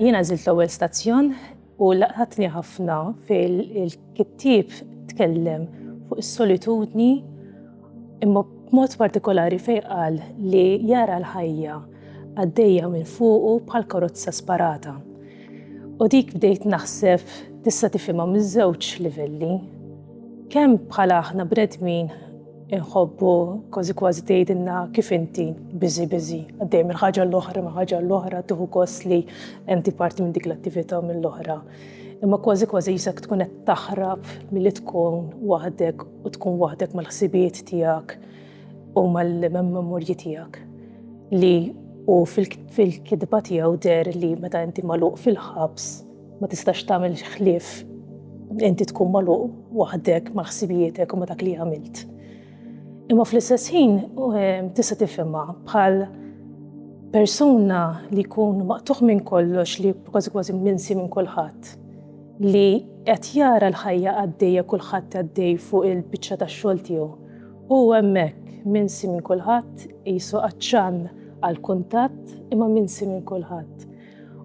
Jiena żilt l-ewwel stazzjon u laqatni ħafna fil-kittieb tkellem fuq is-solitudni imma b'mod partikolari fejn qal li jara l-ħajja għaddejja minn fuqu bħal karozza sparata. U dik bdejt naħseb tista' tifhimha miż-żewġ livelli. Kemm bħala aħna bnedmin inħobbu kważi tgħidilna kif inti busy għaddej minn ħaġa l-oħra ma' ħaġa l-oħra tieħu gost li inti parti minn dik l-attività mill-oħra. Imma kważi jisek tkun qed taħrab milli tkun waħdek u tkun waħdek mal-ħsibijiet tiegħek u mal-memorji tiegħek. Li u fil-kidba tiegħu der li meta inti magħluq fil-ħabs ma tistax tagħmel ħlief inti tkun magħluq waħdek mal-ħsibijietek u ma dak li għamilt. Imma fl-istess ħin tista' tifhimha bħal persuna li jkun maqtuħ minn kollox li kważi minsi minn kulħadd li qed jara l-ħajja għaddejja kulħadd għaddej fuq il-biċċa tax-xogħol tiegħu. U hemmhekk minsi minn kulħadd qisu qaċċan għall-kuntatt imma minsi minn kulħadd.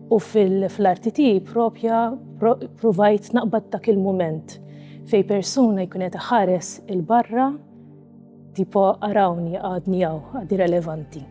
U fl-arti tiegħi propja provajt naqbad dak il-mument fejn persuna jkun qed iħares il-barra tipo arawni għadni hawn għadi relevanti.